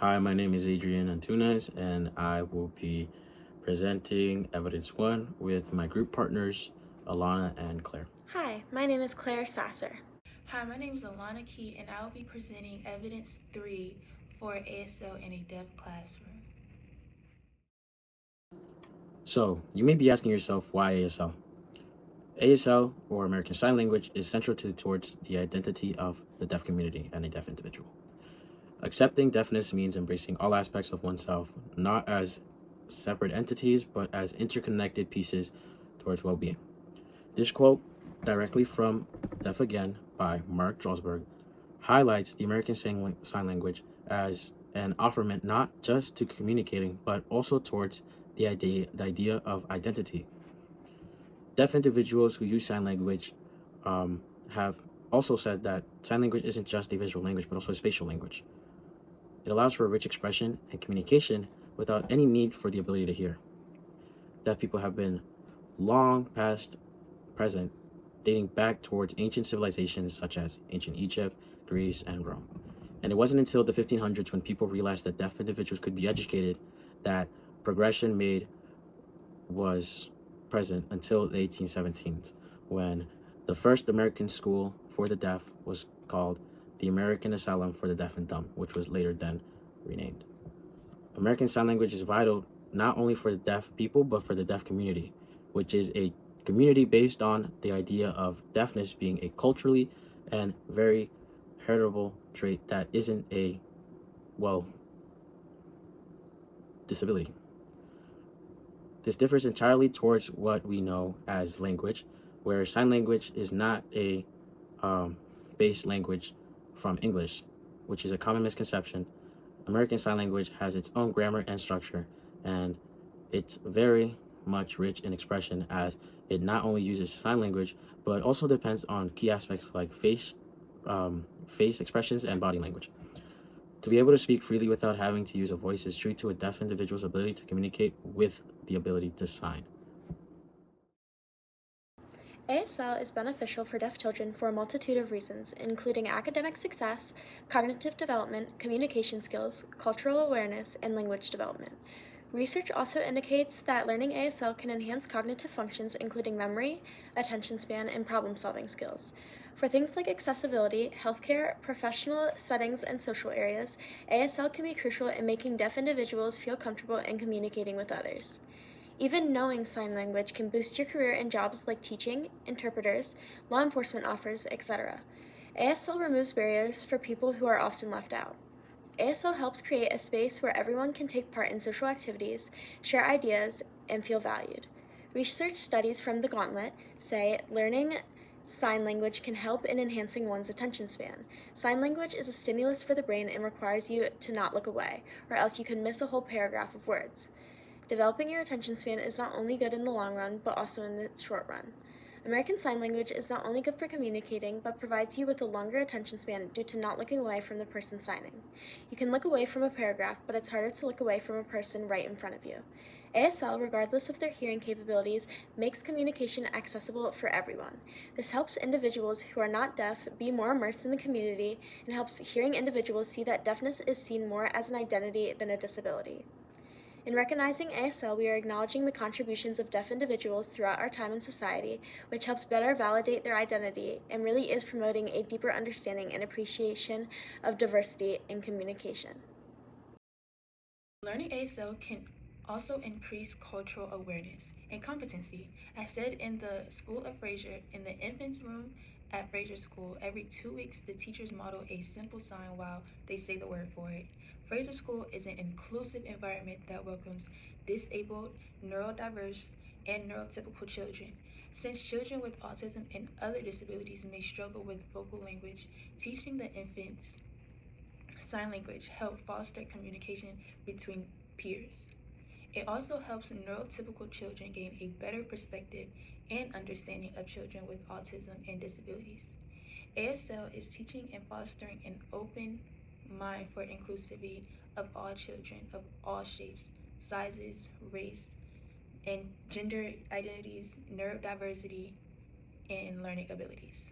Hi, my name is Adrian Antunes, and I will be presenting Evidence 1 with my group partners, Alana and Claire. Hi, my name is Claire Sasser. Hi, my name is Alana Key, and I will be presenting Evidence 3 for ASL in a deaf classroom. So, you may be asking yourself, why ASL? ASL, or American Sign Language, is central towards the identity of the deaf community and a deaf individual. Accepting deafness means embracing all aspects of oneself, not as separate entities, but as interconnected pieces towards well-being. This quote, directly from Deaf Again by Mark Drawsberg, highlights the American Sign Language as an offerment not just to communicating, but also towards the idea of identity. Deaf individuals who use sign language have also said that sign language isn't just a visual language, but also a spatial language. It allows for rich expression and communication without any need for the ability to hear. Deaf people have been long past present, dating back towards ancient civilizations such as ancient Egypt, Greece, and Rome. And it wasn't until the 1500s when people realized that deaf individuals could be educated that progression made was present until the 1817s, when the first American school for the deaf was called the American Asylum for the Deaf and Dumb, which was later then renamed. American Sign Language is vital not only for the deaf people, but for the deaf community, which is a community based on the idea of deafness being a culturally and very heritable trait that isn't a, disability. This differs entirely towards what we know as language, where sign language is not a base language from English, which is a common misconception. American Sign Language has its own grammar and structure, and it's very much rich in expression, as it not only uses sign language, but also depends on key aspects like face expressions and body language. To be able to speak freely without having to use a voice is true to a deaf individual's ability to communicate with the ability to sign. ASL is beneficial for deaf children for a multitude of reasons, including academic success, cognitive development, communication skills, cultural awareness, and language development. Research also indicates that learning ASL can enhance cognitive functions including memory, attention span, and problem-solving skills. For things like accessibility, healthcare, professional settings, and social areas, ASL can be crucial in making deaf individuals feel comfortable in communicating with others. Even knowing sign language can boost your career in jobs like teaching, interpreters, law enforcement offers, etc. ASL removes barriers for people who are often left out. ASL helps create a space where everyone can take part in social activities, share ideas, and feel valued. Research studies from the Gauntlet say learning sign language can help in enhancing one's attention span. Sign language is a stimulus for the brain and requires you to not look away, or else you can miss a whole paragraph of words. Developing your attention span is not only good in the long run, but also in the short run. American Sign Language is not only good for communicating, but provides you with a longer attention span due to not looking away from the person signing. You can look away from a paragraph, but it's harder to look away from a person right in front of you. ASL, regardless of their hearing capabilities, makes communication accessible for everyone. This helps individuals who are not deaf be more immersed in the community and helps hearing individuals see that deafness is seen more as an identity than a disability. In recognizing ASL, we are acknowledging the contributions of deaf individuals throughout our time in society, which helps better validate their identity and really is promoting a deeper understanding and appreciation of diversity in communication. Learning ASL can also increase cultural awareness and competency. As said in the School of Fraser, in the infants room at Fraser School, every 2 weeks the teachers model a simple sign while they say the word for it. Fraser School is an inclusive environment that welcomes disabled, neurodiverse, and neurotypical children. Since children with autism and other disabilities may struggle with vocal language, teaching the infants sign language help foster communication between peers. It also helps neurotypical children gain a better perspective and understanding of children with autism and disabilities. ASL is teaching and fostering an open mind for inclusivity of all children of all shapes, sizes, race, and gender identities, neurodiversity, and learning abilities.